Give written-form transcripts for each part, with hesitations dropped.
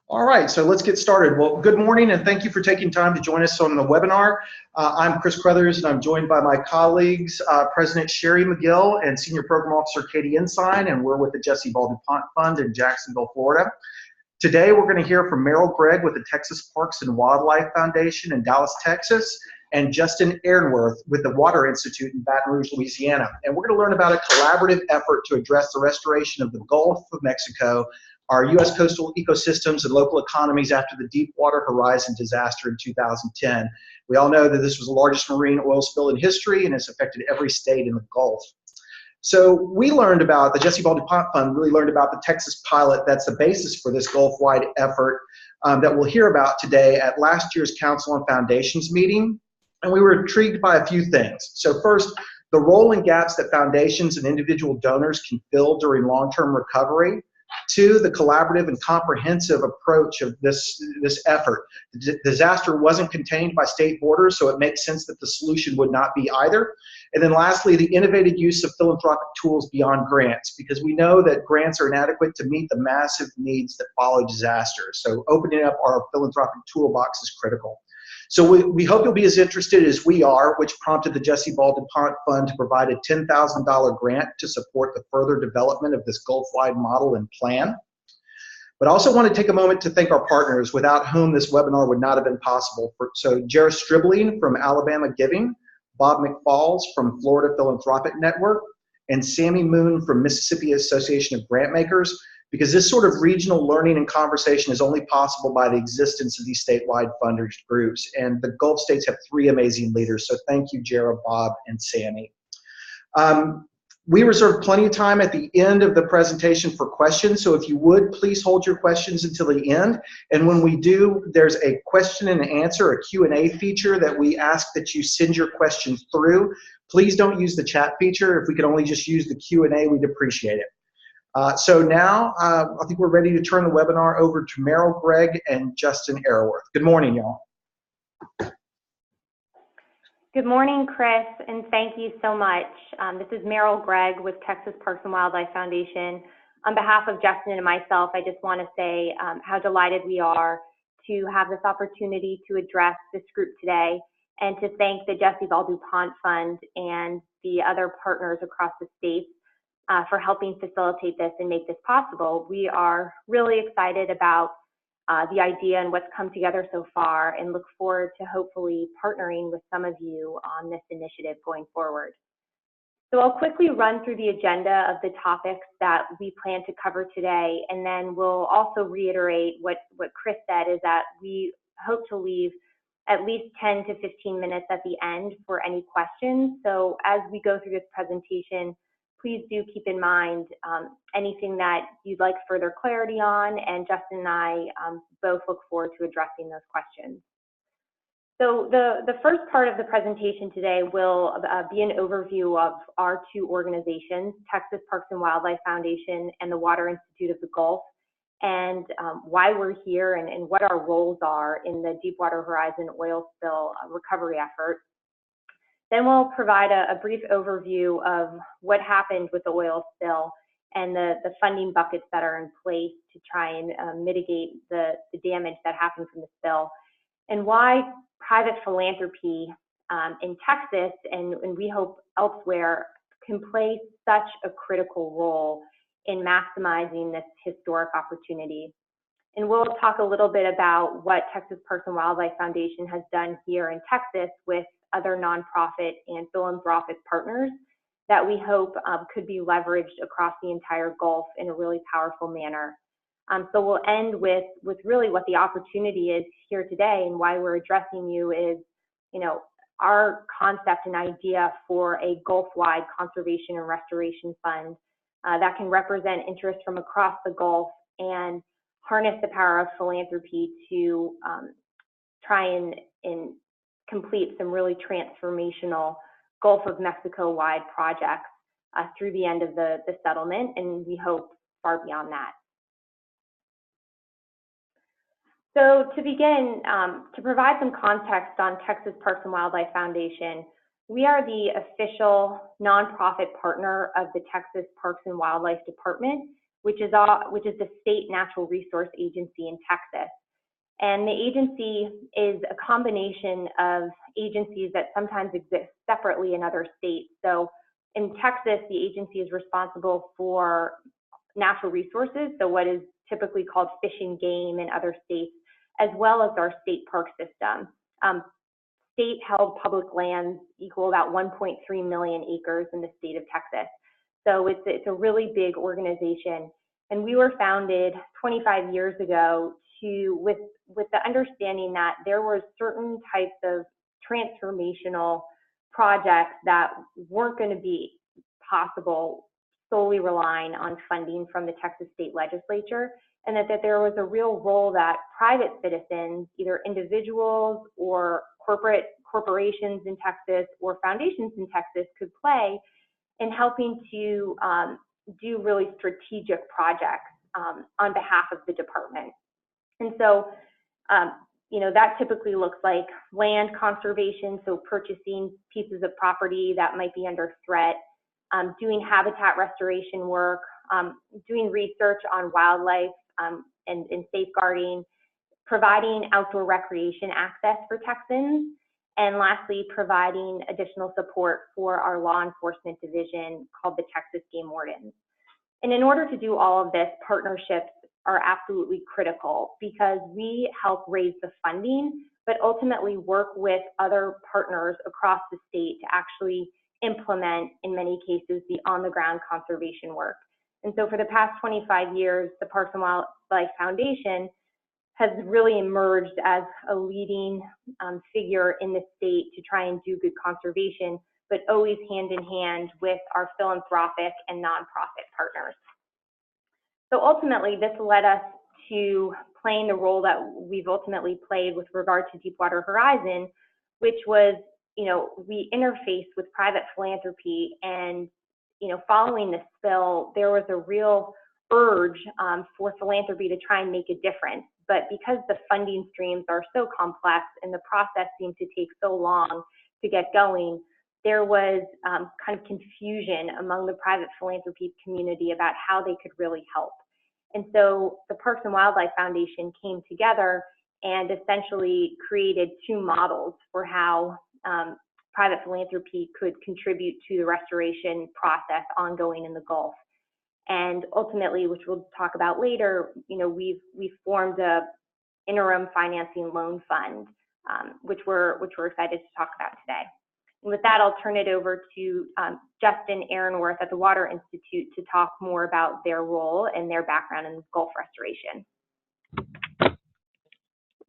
All right, so let's get started. Well, good morning and thank you for taking time to join us on the webinar. I'm Chris Crothers and I'm joined by my colleagues, President Sherry McGill and Senior Program Officer Katie Ensign, and we're with the Jesse Ball DuPont Fund in Jacksonville, Florida. Today we're going to hear from Merrill Gregg with the Texas Parks and Wildlife Foundation in Dallas, Texas, and Justin Ehrenworth with the Water Institute in Baton Rouge, Louisiana. And we're going to learn about a collaborative effort to address the restoration of the Gulf of Mexico, our U.S. coastal ecosystems and local economies after the Deepwater Horizon disaster in 2010. We all know that this was the largest marine oil spill in history and has affected every state in the Gulf. So we learned about, the Jesse Ball DuPont Fund really learned about the Texas pilot that's the basis for this Gulf-wide effort that we'll hear about today at last year's Council on Foundations meeting. And we were intrigued by a few things. So first, the role and gaps that foundations and individual donors can fill during long-term recovery. Two, the collaborative and comprehensive approach of this effort. The disaster wasn't contained by state borders, so it makes sense that the solution would not be either. And then lastly, the innovative use of philanthropic tools beyond grants, because we know that grants are inadequate to meet the massive needs that follow disasters. So opening up our philanthropic toolbox is critical. So we hope you'll be as interested as we are, which prompted the Jesse Ball DuPont Fund to provide a $10,000 grant to support the further development of this Gulf-wide model and plan. But I also want to take a moment to thank our partners, without whom this webinar would not have been possible. So Jared Stribling from Alabama Giving, Bob McFalls from Florida Philanthropic Network, and Sammy Moon from Mississippi Association of Grantmakers, because this sort of regional learning and conversation is only possible by the existence of these statewide funders groups. And the Gulf states have three amazing leaders. So thank you, Jared, Bob, and Sammy. We reserved plenty of time at the end of the presentation for questions. So if you would, please hold your questions until the end. And when we do, there's a question and answer, a Q&A feature that we ask that you send your questions through. Please don't use the chat feature. If we could only just use the Q&A, we'd appreciate it. So now I think we're ready to turn the webinar over to Merrill Gregg and Justin Ehrenworth. Good morning, y'all. Good morning, Chris, and thank you so much. This is Merrill Gregg with Texas Parks and Wildlife Foundation. On behalf of Justin and myself, I just want to say how delighted we are to have this opportunity to address this group today, and to thank the Jesse Ball DuPont Fund and the other partners across the state for helping facilitate this and make this possible. We are really excited about the idea and what's come together so far, and look forward to hopefully partnering with some of you on this initiative going forward. So I'll quickly run through the agenda of the topics that we plan to cover today, and then we'll also reiterate what Chris said, is that we hope to leave at least 10 to 15 minutes at the end for any questions. So as we go through this presentation, please do keep in mind anything that you'd like further clarity on, and Justin and I both look forward to addressing those questions. So the first part of the presentation today will be an overview of our two organizations, Texas Parks and Wildlife Foundation and the Water Institute of the Gulf, and why we're here and what our roles are in the Deepwater Horizon oil spill recovery effort. Then we'll provide a brief overview of what happened with the oil spill and the funding buckets that are in place to try and mitigate the damage that happened from the spill, and why private philanthropy in Texas and we hope elsewhere can play such a critical role in maximizing this historic opportunity. And we'll talk a little bit about what Texas Parks and Wildlife Foundation has done here in Texas with other nonprofit and philanthropic partners that we hope could be leveraged across the entire Gulf in a really powerful manner. So we'll end with really what the opportunity is here today, and why we're addressing you is, our concept and idea for a Gulf-wide conservation and restoration fund that can represent interest from across the Gulf and harness the power of philanthropy to try and complete some really transformational Gulf of Mexico-wide projects through the end of the settlement, and we hope far beyond that. So to begin, to provide some context on Texas Parks and Wildlife Foundation, we are the official nonprofit partner of the Texas Parks and Wildlife Department, which is the state natural resource agency in Texas. And the agency is a combination of agencies that sometimes exist separately in other states. So in Texas, the agency is responsible for natural resources, so what is typically called fish and game in other states, as well as our state park system. State-held public lands equal about 1.3 million acres in the state of Texas. So it's a really big organization. And we were founded 25 years ago with the understanding that there were certain types of transformational projects that weren't going to be possible solely relying on funding from the Texas State Legislature, and that there was a real role that private citizens, either individuals or corporations in Texas or foundations in Texas, could play in helping to do really strategic projects on behalf of the department. And so, that typically looks like land conservation, so purchasing pieces of property that might be under threat, doing habitat restoration work, doing research on wildlife and safeguarding, providing outdoor recreation access for Texans, and lastly, providing additional support for our law enforcement division called the Texas Game Wardens. And in order to do all of this, partnerships are absolutely critical because we help raise the funding, but ultimately work with other partners across the state to actually implement, in many cases, the on-the-ground conservation work. And so for the past 25 years, the Parks and Wildlife Foundation has really emerged as a leading figure in the state to try and do good conservation, but always hand in hand with our philanthropic and nonprofit partners. So ultimately, this led us to playing the role that we've ultimately played with regard to Deepwater Horizon, which was, we interfaced with private philanthropy, and, following the spill, there was a real urge for philanthropy to try and make a difference. But because the funding streams are so complex and the process seemed to take so long to get going, there was kind of confusion among the private philanthropy community about how they could really help. And so the Parks and Wildlife Foundation came together and essentially created two models for how private philanthropy could contribute to the restoration process ongoing in the Gulf. And ultimately, which we'll talk about later, we've formed a interim financing loan fund, which we're excited to talk about today. And with that, I'll turn it over to Justin Aaronworth at the Water Institute to talk more about their role and their background in Gulf restoration.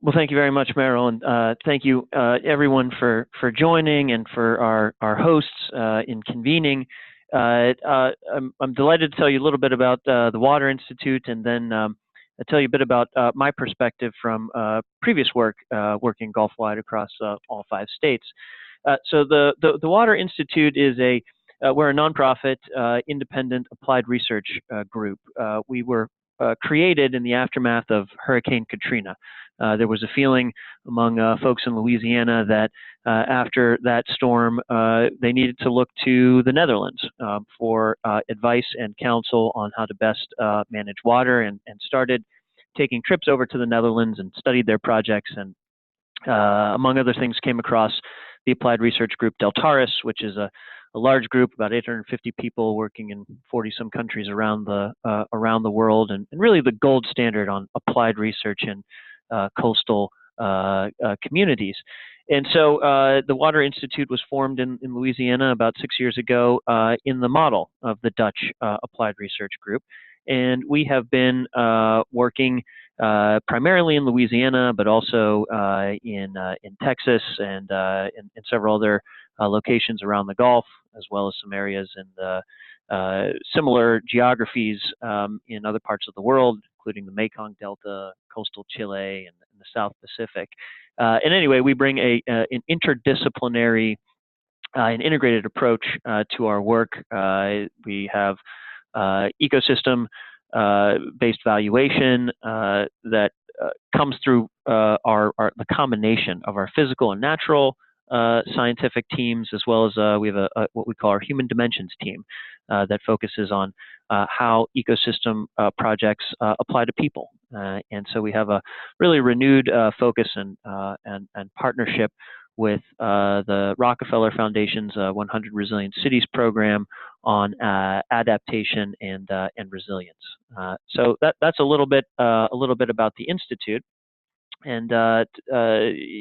Well, thank you very much, Meryl, and thank you everyone for joining and for our hosts in convening. I'm delighted to tell you a little bit about the Water Institute, and then I'll tell you a bit about my perspective from previous work working Gulf-wide across all 5 states. So the Water Institute is we're a nonprofit, independent applied research group. We were created in the aftermath of Hurricane Katrina. There was a feeling among folks in Louisiana that after that storm, they needed to look to the Netherlands for advice and counsel on how to best manage water, and started taking trips over to the Netherlands and studied their projects, and among other things came across the applied research group Deltares, which is a large group, about 850 people working in 40-some countries around the world, and really the gold standard on applied research in coastal communities. And so the Water Institute was formed in Louisiana about 6 years ago in the model of the Dutch Applied Research Group. And we have been working primarily in Louisiana, but also in Texas and in several other locations around the Gulf, as well as some areas in the similar geographies in other parts of the world, including the Mekong Delta, coastal Chile, and the South Pacific. And anyway, we bring an interdisciplinary and integrated approach to our work. We have ecosystem-based valuation that comes through the combination of our physical and natural scientific teams, as well as we have what we call our human dimensions team, that focuses on how ecosystem projects apply to people. And so we have a really renewed focus and partnership with the Rockefeller Foundation's 100 Resilient Cities program on adaptation and resilience. So that's a little bit about the Institute. And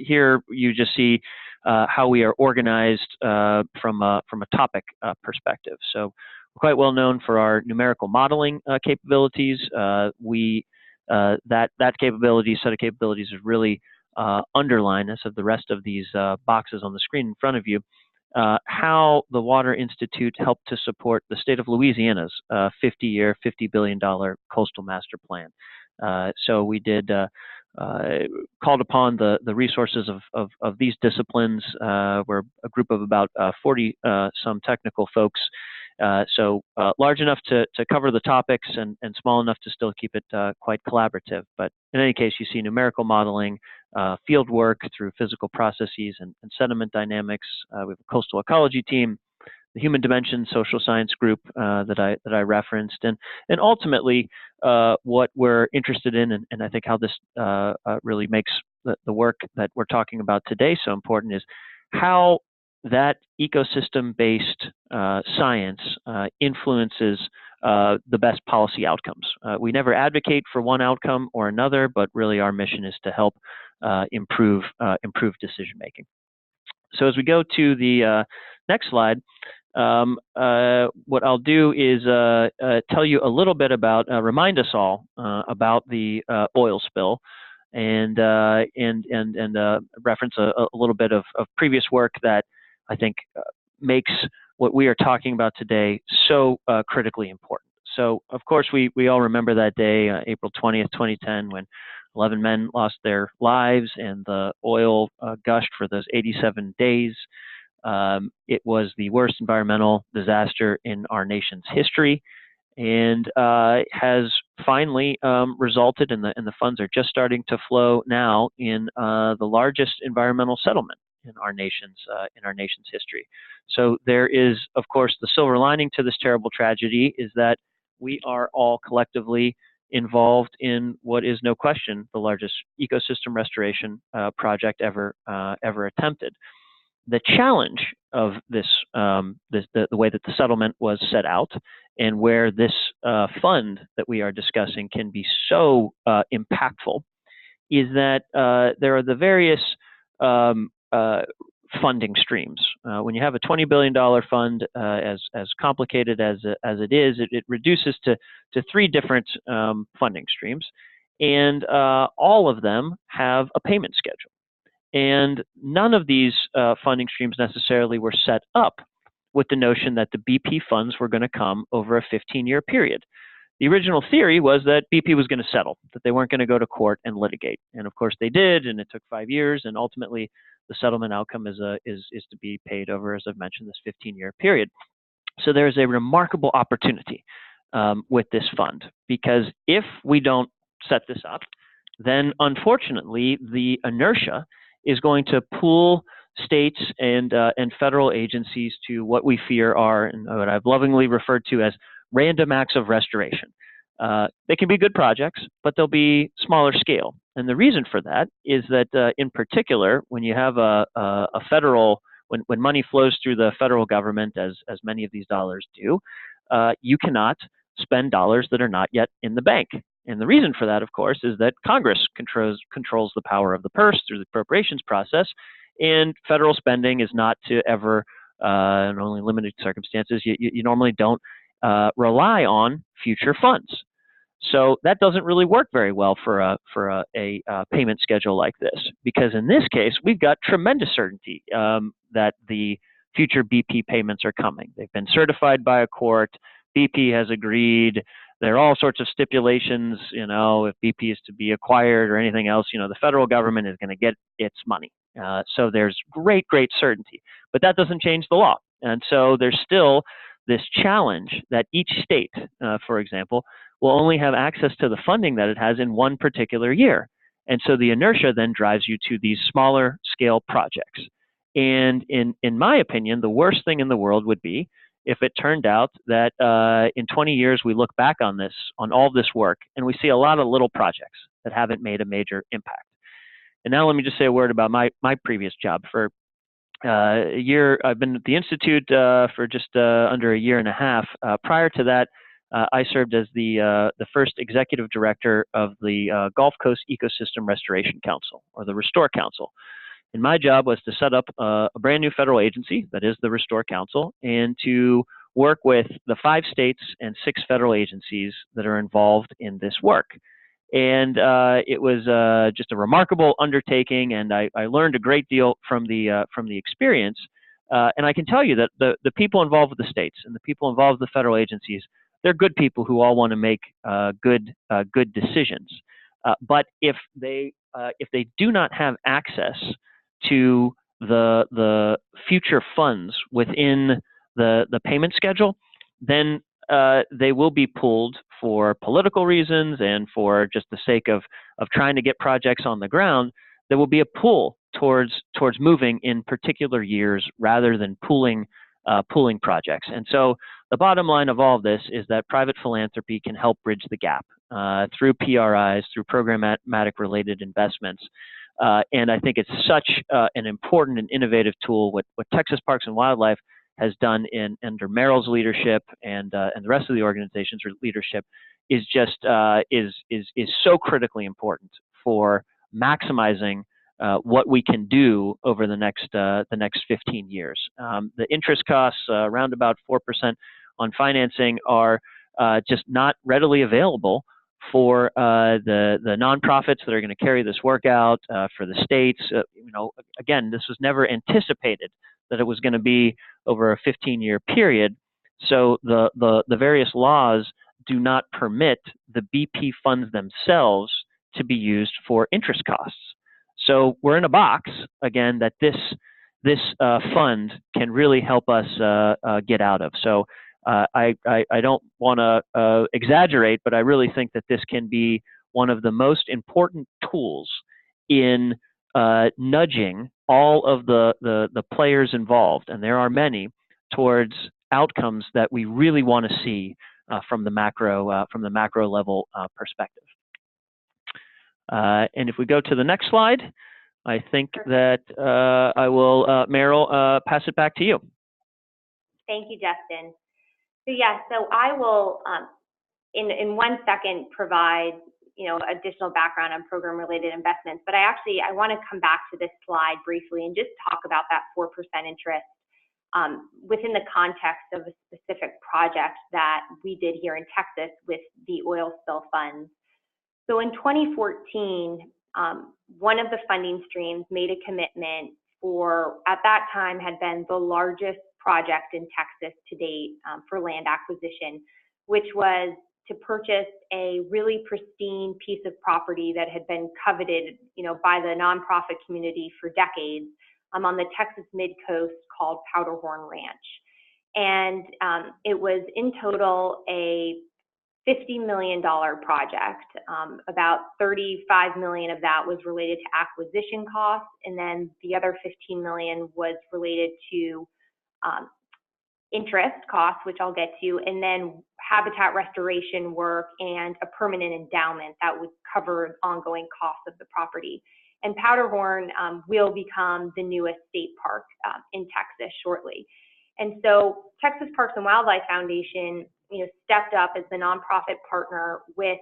here you just see how we are organized from a topic perspective. So we're quite well known for our numerical modeling capabilities. That set of capabilities is really underlined, as of the rest of these boxes on the screen in front of you, how the Water Institute helped to support the state of Louisiana's 50-year, $50 billion coastal master plan. So we did called upon the resources of these disciplines. We're a group of about 40 some technical folks, so large enough to cover the topics and small enough to still keep it quite collaborative. But in any case, you see numerical modeling, field work through physical processes and sediment dynamics. We have a coastal ecology team, the Human Dimension social science group that I referenced, and ultimately what we're interested in, and I think how this really makes the work that we're talking about today so important, is how that ecosystem-based science influences the best policy outcomes. We never advocate for one outcome or another, but really our mission is to help improve decision making. So as we go to the next slide, what I'll do is tell you a little bit about, remind us all about the oil spill, and reference a little bit of previous work that I think makes what we are talking about today so critically important. So, of course, we all remember that day, April 20th, 2010, when 11 men lost their lives and the oil gushed for those 87 days. It was the worst environmental disaster in our nation's history, and has finally resulted in the funds are just starting to flow now in the largest environmental settlement in our nation's history. So there is, of course, the silver lining to this terrible tragedy is that we are all collectively involved in what is no question the largest ecosystem restoration project ever attempted. The challenge of this, the way that the settlement was set out, and where this fund that we are discussing can be so impactful, is that there are the various funding streams. When you have a $20 billion fund, as complicated as it is, it reduces to three different funding streams, and all of them have a payment schedule. And none of these funding streams necessarily were set up with the notion that the BP funds were going to come over a 15-year period. The original theory was that BP was going to settle, that they weren't going to go to court and litigate. And of course they did, and it took 5 years, and ultimately the settlement outcome is to be paid over, as I've mentioned, this 15-year period. So there's a remarkable opportunity with this fund, because if we don't set this up, then unfortunately the inertia is going to pull states and federal agencies to what we fear are, and what I've lovingly referred to as random acts of restoration. They can be good projects, but they'll be smaller scale. And the reason for that is that, in particular, when you have a federal, when money flows through the federal government, as many of these dollars do, you cannot spend dollars that are not yet in the bank. And the reason for that, of course, is that Congress controls the power of the purse through the appropriations process, and federal spending is not to ever, in only limited circumstances, you normally don't rely on future funds. So that doesn't really work very well for a payment schedule like this, because in this case, we've got tremendous certainty that the future BP payments are coming. They've been certified by a court. BP has agreed. There are all sorts of stipulations, if BP is to be acquired or anything else, the federal government is going to get its money. So there's great certainty, but that doesn't change the law. And so there's still this challenge that each state, for example, will only have access to the funding that it has in one particular year. And so the inertia then drives you to these smaller scale projects. And in my opinion, the worst thing in the world would be if it turned out that in 20 years we look back on all this work, and we see a lot of little projects that haven't made a major impact. And now let me just say a word about my previous job. For a year, I've been at the Institute for just under a year and a half. Prior to that, I served as the first executive director of the Gulf Coast Ecosystem Restoration Council, or the Restore Council. And my job was to set up a brand new federal agency, that is the Restore Council, and to work with the 5 states and 6 federal agencies that are involved in this work. And it was just a remarkable undertaking, and I learned a great deal from the experience. And I can tell you that the people involved with the states and the people involved with the federal agencies, they're good people who all want to make good decisions. But if they do not have access to the future funds within the payment schedule, then they will be pulled for political reasons and for just the sake of trying to get projects on the ground. There will be a pull towards moving in particular years rather than pooling projects. And so the bottom line of all of this is that private philanthropy can help bridge the gap through PRIs, through programmatic related investments. And I think it's such an important and innovative tool. What Texas Parks and Wildlife has done under Meryl's leadership and the rest of the organization's leadership is just is so critically important for maximizing what we can do over the next 15 years. The interest costs, around about 4% on financing, are just not readily available for the nonprofits that are going to carry this work out, for the states. Again, this was never anticipated that it was going to be over a 15-year period. So the various laws do not permit the BP funds themselves to be used for interest costs. So we're in a box, again, that this fund can really help us get out of. So I don't want to exaggerate, but I really think that this can be one of the most important tools in nudging all of the players involved, and there are many, towards outcomes that we really want to see from the macro level perspective. And if we go to the next slide, I think that I will, Meryl, pass it back to you. Thank you, Justin. So yeah, so I will, in 1 second, provide additional background on program-related investments. But I want to come back to this slide briefly and just talk about that 4% interest within the context of a specific project that we did here in Texas with the oil spill funds. So in 2014, one of the funding streams made a commitment for, at that time, had been the largest project in Texas to date for land acquisition, which was to purchase a really pristine piece of property that had been coveted, by the nonprofit community for decades on the Texas Mid-Coast, called Powderhorn Ranch. And it was in total a $50 million project. About $35 million of that was related to acquisition costs, and then the other $15 million was related to interest costs, which I'll get to, and then habitat restoration work and a permanent endowment that would cover ongoing costs of the property. And Powderhorn will become the newest state park in Texas shortly. And so Texas Parks and Wildlife Foundation, stepped up as the nonprofit partner with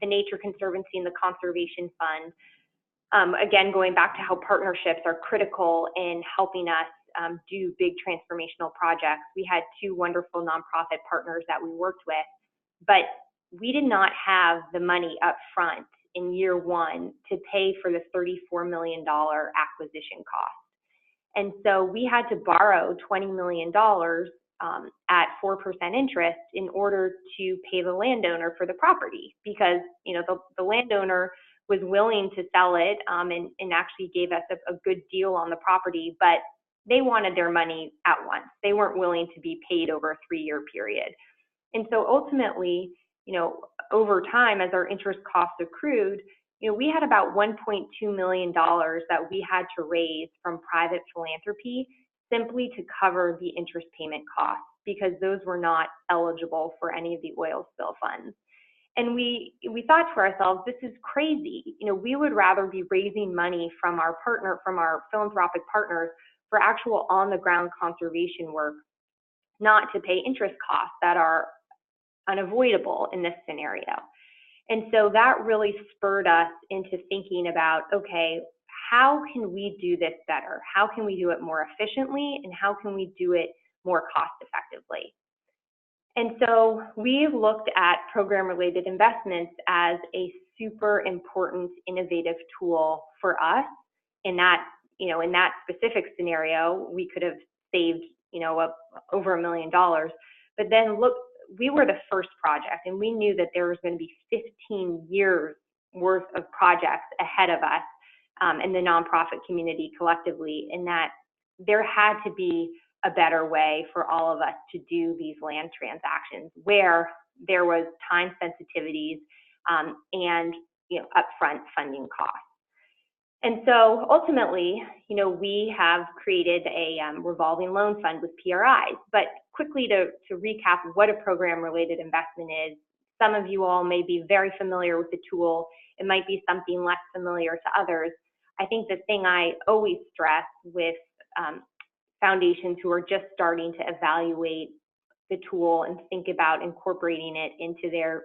the Nature Conservancy and the Conservation Fund. Again, going back to how partnerships are critical in helping us do big transformational projects. We had 2 wonderful nonprofit partners that we worked with, but we did not have the money up front in year 1 to pay for the $34 million acquisition cost. And so we had to borrow $20 million at 4% interest in order to pay the landowner for the property, because the landowner was willing to sell it and actually gave us a good deal on the property, but they wanted their money at once. They weren't willing to be paid over a 3-year period. And so ultimately, over time, as our interest costs accrued, we had about $1.2 million that we had to raise from private philanthropy simply to cover the interest payment costs, because those were not eligible for any of the oil spill funds. And we thought to ourselves, this is crazy. We would rather be raising money from our philanthropic partners for actual on-the-ground conservation work, not to pay interest costs that are unavoidable in this scenario. And so that really spurred us into thinking about, okay, how can we do this better? How can we do it more efficiently? And how can we do it more cost effectively? And so we've looked at program-related investments as a super important innovative tool for us. In that specific scenario, we could have saved, over $1 million. But then look, we were the first project, and we knew that there was going to be 15 years worth of projects ahead of us in the nonprofit community collectively, and that there had to be a better way for all of us to do these land transactions where there was time sensitivities and upfront funding costs. And so ultimately, we have created a revolving loan fund with PRIs. But quickly to recap what a program-related investment is, some of you all may be very familiar with the tool. It might be something less familiar to others. I think the thing I always stress with foundations who are just starting to evaluate the tool and think about incorporating it into their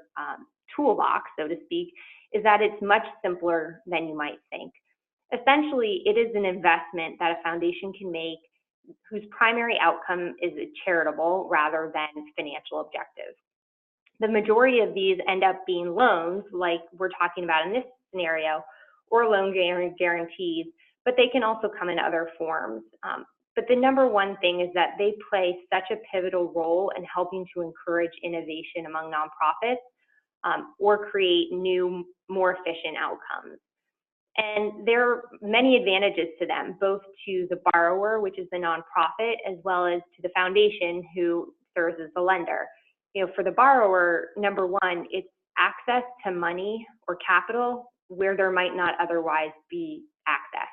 toolbox, so to speak, is that it's much simpler than you might think. Essentially, it is an investment that a foundation can make whose primary outcome is charitable rather than financial objectives. The majority of these end up being loans, like we're talking about in this scenario, or loan guarantees, but they can also come in other forms. But the number one thing is that they play such a pivotal role in helping to encourage innovation among nonprofits or create new, more efficient outcomes. And there are many advantages to them, both to the borrower, which is the nonprofit, as well as to the foundation who serves as the lender. For the borrower, number one, it's access to money or capital where there might not otherwise be access.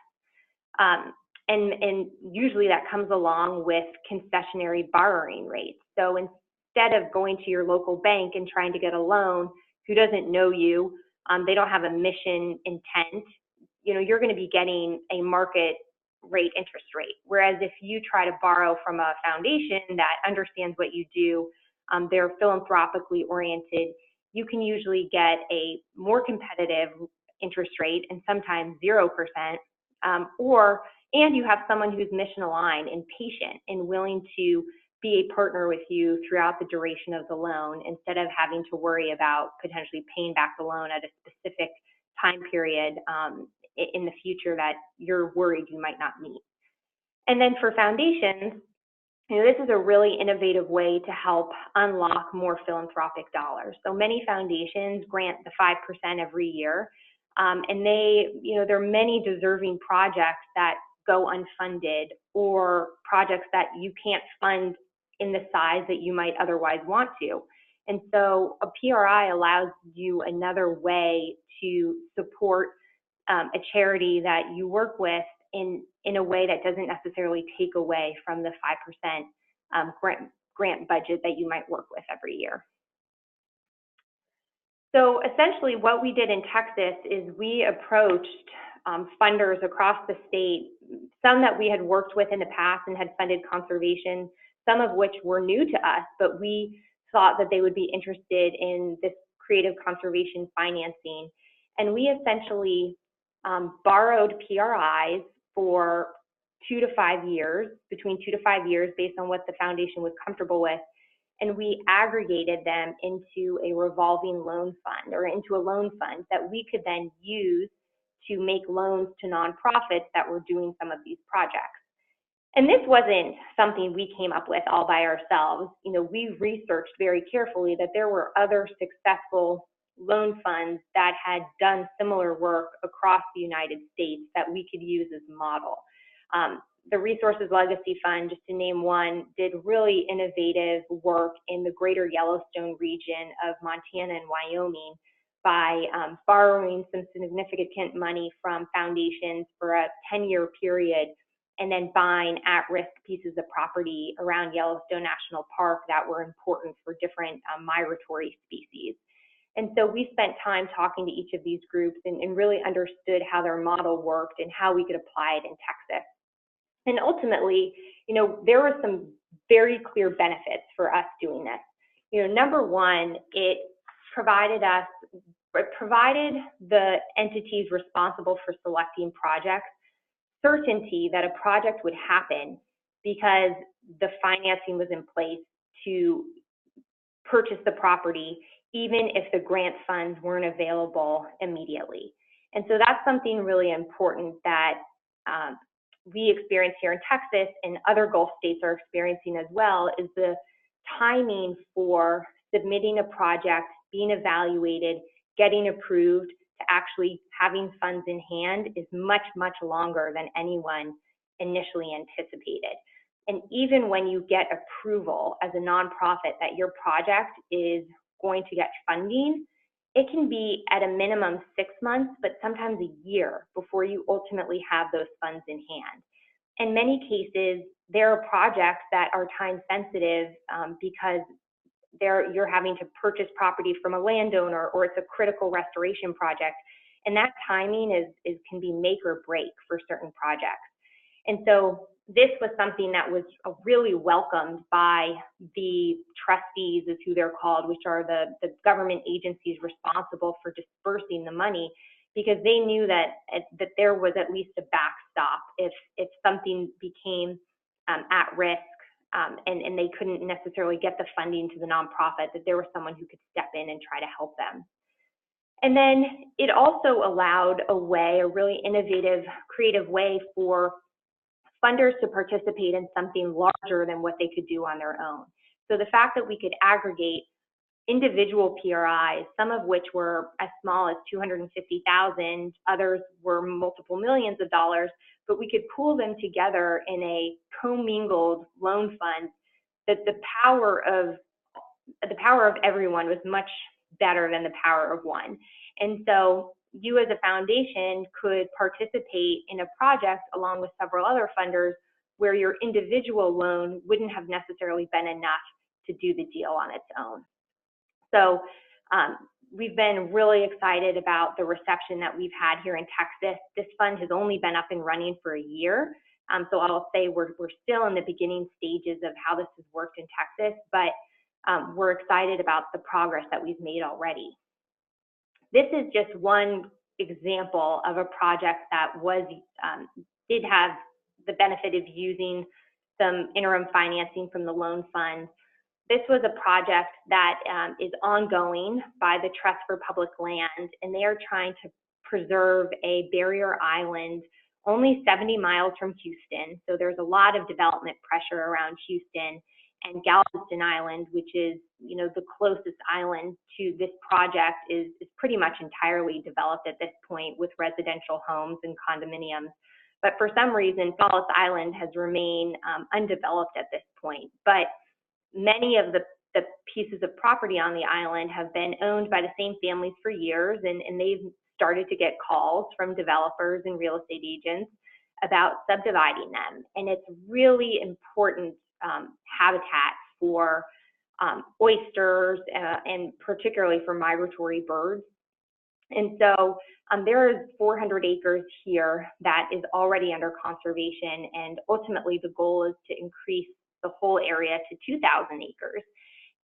And usually that comes along with concessionary borrowing rates. So instead of going to your local bank and trying to get a loan who doesn't know you, they don't have a mission intent, you're going to be getting a market rate interest rate. Whereas if you try to borrow from a foundation that understands what you do, they're philanthropically oriented, you can usually get a more competitive interest rate and sometimes 0%, and you have someone who's mission aligned and patient and willing to be a partner with you throughout the duration of the loan instead of having to worry about potentially paying back the loan at a specific time period in the future that you're worried you might not meet. And then for foundations, this is a really innovative way to help unlock more philanthropic dollars. So many foundations grant the 5% every year, and there are many deserving projects that go unfunded or projects that you can't fund in the size that you might otherwise want to. And so a PRI allows you another way to support a charity that you work with in a way that doesn't necessarily take away from the 5% grant budget that you might work with every year. So essentially what we did in Texas is we approached funders across the state, some that we had worked with in the past and had funded conservation, some of which were new to us, but we thought that they would be interested in this creative conservation financing. And we essentially borrowed PRIs for 2 to 5 years, between 2 to 5 years, based on what the foundation was comfortable with. And we aggregated them into a revolving loan fund or into a loan fund that we could then use to make loans to nonprofits that were doing some of these projects. And this wasn't something we came up with all by ourselves. We researched very carefully that there were other successful loan funds that had done similar work across the United States that we could use as a model. The Resources Legacy Fund, just to name one, did really innovative work in the greater Yellowstone region of Montana and Wyoming by borrowing some significant money from foundations for a 10-year period and then buying at-risk pieces of property around Yellowstone National Park that were important for different migratory species. And so we spent time talking to each of these groups and really understood how their model worked and how we could apply it in Texas. And ultimately, there were some very clear benefits for us doing this. Number one, it provided the entities responsible for selecting projects certainty that a project would happen because the financing was in place to purchase the property, even if the grant funds weren't available immediately. And so that's something really important that we experience here in Texas, and other Gulf states are experiencing as well, is the timing for submitting a project, being evaluated, getting approved, to actually having funds in hand is much, much longer than anyone initially anticipated. And even when you get approval as a nonprofit that your project is going to get funding, it can be at a minimum 6 months, but sometimes a year before you ultimately have those funds in hand. In many cases, there are projects that are time sensitive because you're having to purchase property from a landowner, or it's a critical restoration project. And that timing can be make or break for certain projects. And so this was something that was really welcomed by the trustees, is who they're called, which are the government agencies responsible for dispersing the money, because they knew that there was at least a backstop if something became at risk and they couldn't necessarily get the funding to the nonprofit, that there was someone who could step in and try to help them. And then it also allowed a really innovative, creative way for funders to participate in something larger than what they could do on their own. So the fact that we could aggregate individual PRIs, some of which were as small as $250,000, others were multiple millions of dollars, but we could pool them together in a commingled loan fund, that the power of everyone was much better than the power of one. And so you as a foundation could participate in a project along with several other funders where your individual loan wouldn't have necessarily been enough to do the deal on its own. So we've been really excited about the reception that we've had here in Texas. This fund has only been up and running for a year. So I'll say we're still in the beginning stages of how this has worked in Texas, but we're excited about the progress that we've made already. This is just one example of a project that did have the benefit of using some interim financing from the loan fund. This was a project that is ongoing by the Trust for Public Land, and they are trying to preserve a barrier island only 70 miles from Houston. So there's a lot of development pressure around Houston, and Galveston Island, which is the closest island to this project, is pretty much entirely developed at this point with residential homes and condominiums. But for some reason, Fallis Island has remained undeveloped at this point. But many of the pieces of property on the island have been owned by the same families for years, and they've started to get calls from developers and real estate agents about subdividing them. And it's really important habitat for oysters and particularly for migratory birds. And so there is 400 acres here that is already under conservation, and ultimately the goal is to increase the whole area to 2,000 acres.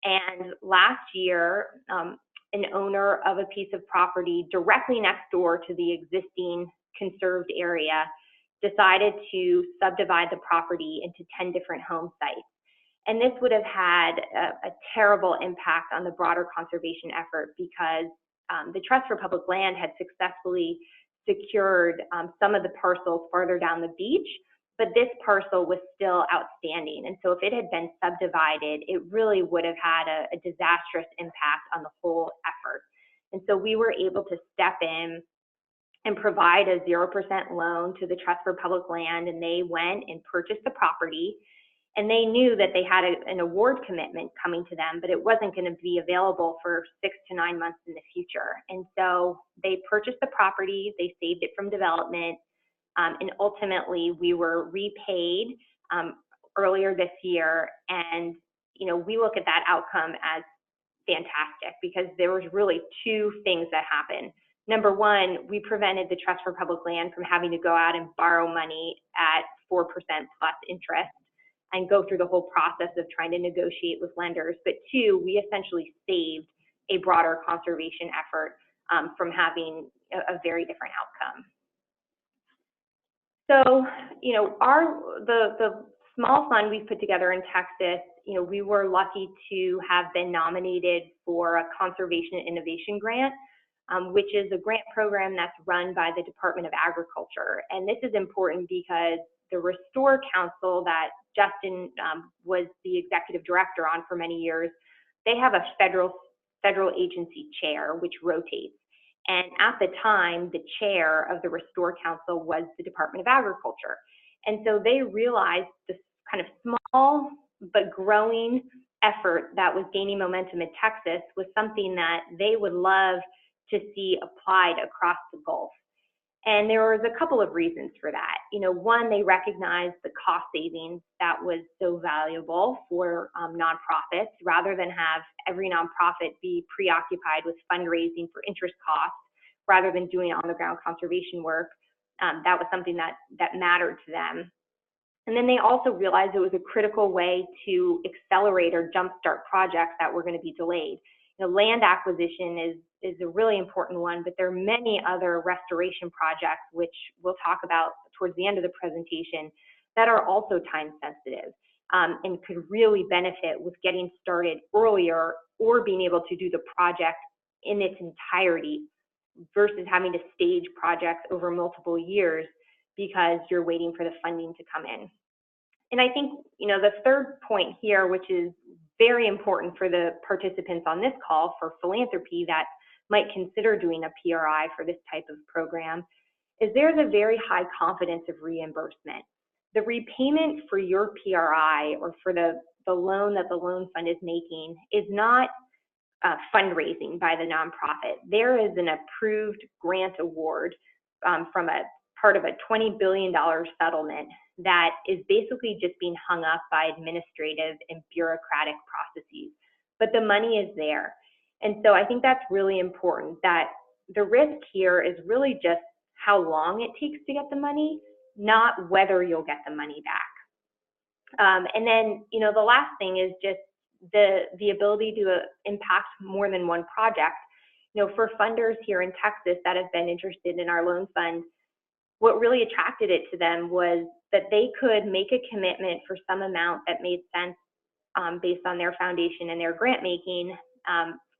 And last year, an owner of a piece of property directly next door to the existing conserved area decided to subdivide the property into 10 different home sites. And this would have had a terrible impact on the broader conservation effort, because the Trust for Public Land had successfully secured some of the parcels farther down the beach, but this parcel was still outstanding. And so if it had been subdivided, it really would have had a disastrous impact on the whole effort. And so we were able to step in and provide a 0% loan to the Trust for Public Land, and they went and purchased the property. And they knew that they had an award commitment coming to them, but it wasn't going to be available for 6 to 9 months in the future. And so they purchased the property, they saved it from development, and ultimately we were repaid earlier this year. And we look at that outcome as fantastic because there was really two things that happened. Number one, we prevented the Trust for Public Land from having to go out and borrow money at 4% plus interest and go through the whole process of trying to negotiate with lenders. But two, we essentially saved a broader conservation effort from having a very different outcome. So, the small fund we've put together in Texas, we were lucky to have been nominated for a Conservation Innovation Grant, which is a grant program that's run by the Department of Agriculture. And this is important because the Restore Council that Justin was the executive director on for many years, they have a federal agency chair, which rotates. And at the time, the chair of the Restore Council was the Department of Agriculture. And so they realized this kind of small but growing effort that was gaining momentum in Texas was something that they would love to see applied across the Gulf. And there was a couple of reasons for that. One, they recognized the cost savings that was so valuable for nonprofits, rather than have every nonprofit be preoccupied with fundraising for interest costs, rather than doing on-the-ground conservation work. That was something that mattered to them. And then they also realized it was a critical way to accelerate or jumpstart projects that were going to be delayed. Land acquisition is a really important one, but there are many other restoration projects, which we'll talk about towards the end of the presentation, that are also time sensitive and could really benefit with getting started earlier or being able to do the project in its entirety versus having to stage projects over multiple years because you're waiting for the funding to come in. And I think, the third point here, which is very important for the participants on this call for philanthropy that might consider doing a PRI for this type of program, is there's a very high confidence of reimbursement. The repayment for your PRI or for the loan that the loan fund is making is not fundraising by the nonprofit. There is an approved grant award from a part of a $20 billion settlement that is basically just being hung up by administrative and bureaucratic processes. But the money is there. And so I think that's really important, that the risk here is really just how long it takes to get the money, not whether you'll get the money back. And then, the last thing is just the ability to impact more than one project. For funders here in Texas that have been interested in our loan fund, what really attracted it to them was that they could make a commitment for some amount that made sense based on their foundation and their grant making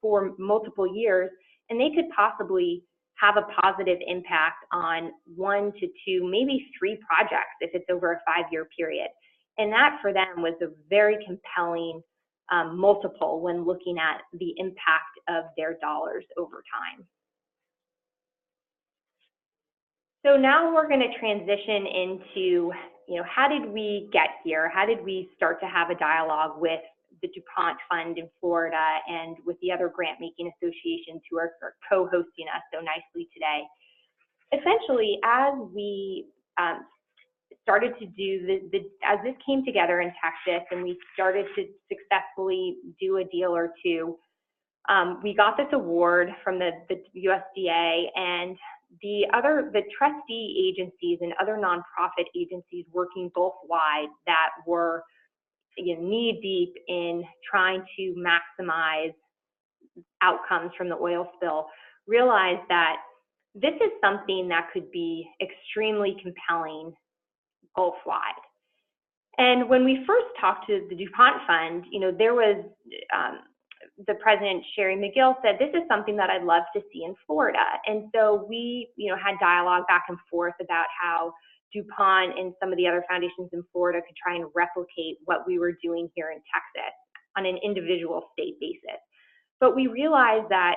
for multiple years, and they could possibly have a positive impact on 1 to 2, maybe 3 projects if it's over a 5-year period. And that for them was a very compelling multiple when looking at the impact of their dollars over time. So now we're going to transition into, how did we get here? How did we start to have a dialogue with the DuPont Fund in Florida and with the other grant-making associations who are co-hosting us so nicely today? Essentially, as we started to do as this came together in Texas and we started to successfully do a deal or two, we got this award from the USDA, and the trustee agencies and other nonprofit agencies working Gulf-wide that were knee deep in trying to maximize outcomes from the oil spill realized that this is something that could be extremely compelling Gulf-wide. And when we first talked to the DuPont Fund, there was the president, Sherry McGill, said, this is something that I'd love to see in Florida. And so we, had dialogue back and forth about how DuPont and some of the other foundations in Florida could try and replicate what we were doing here in Texas on an individual state basis. But we realized that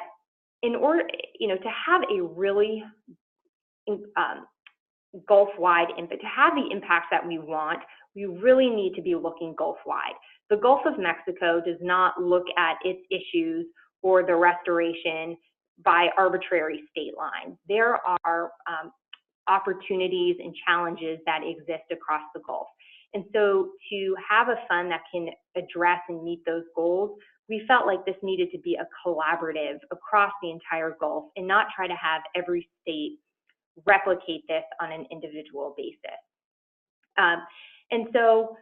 in order, to have a really Gulf-wide impact, to have the impact that we want, we really need to be looking Gulf-wide. The Gulf of Mexico does not look at its issues or the restoration by arbitrary state lines. There are opportunities and challenges that exist across the Gulf. And so to have a fund that can address and meet those goals, we felt like this needed to be a collaborative across the entire Gulf and not try to have every state replicate this on an individual basis. And so,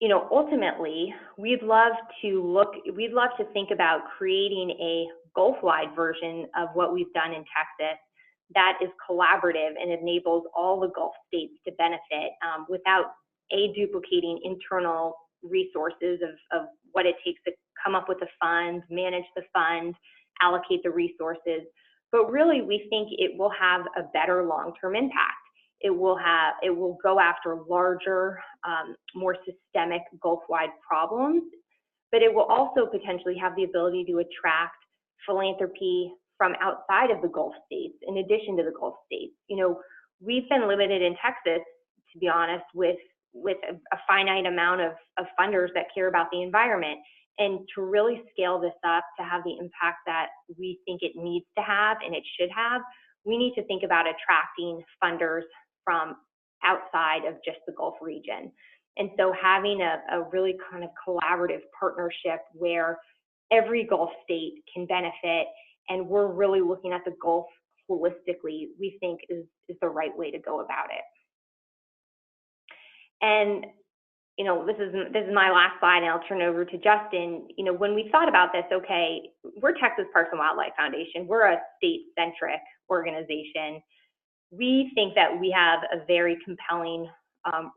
you know, ultimately, we'd love to think about creating a Gulf-wide version of what we've done in Texas that is collaborative and enables all the Gulf states to benefit without duplicating internal resources of what it takes to come up with a fund, manage the fund, allocate the resources. But really, we think it will have a better long-term impact. It will go after larger, more systemic Gulf-wide problems, but it will also potentially have the ability to attract philanthropy from outside of the Gulf states, in addition to the Gulf states. You know, we've been limited in Texas, to be honest, with a finite amount of funders that care about the environment. And to really scale this up to have the impact that we think it needs to have and it should have, we need to think about attracting funders from outside of just the Gulf region. And so having a really kind of collaborative partnership where every Gulf state can benefit and we're really looking at the Gulf holistically, we think is the right way to go about it. And you know, this is my last slide, and I'll turn it over to Justin. You know, when we thought about this, okay, we're Texas Parks and Wildlife Foundation. We're a state-centric organization. We think that we have a very compelling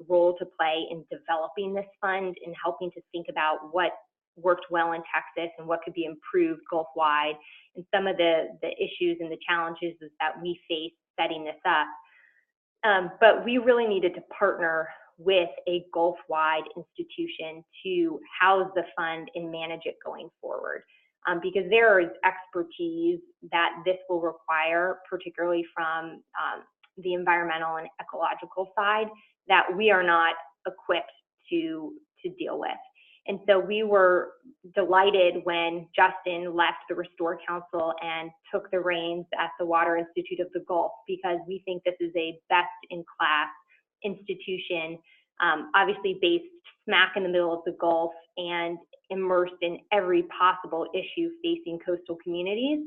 role to play in developing this fund and helping to think about what worked well in Texas and what could be improved Gulf-wide, and some of the issues and the challenges that we face setting this up. But we really needed to partner with a Gulf-wide institution to house the fund and manage it going forward. Because there is expertise that this will require, particularly from the environmental and ecological side, that we are not equipped to deal with. And so we were delighted when Justin left the Restore Council and took the reins at the Water Institute of the Gulf, because we think this is a best-in-class institution, obviously based smack in the middle of the Gulf and immersed in every possible issue facing coastal communities.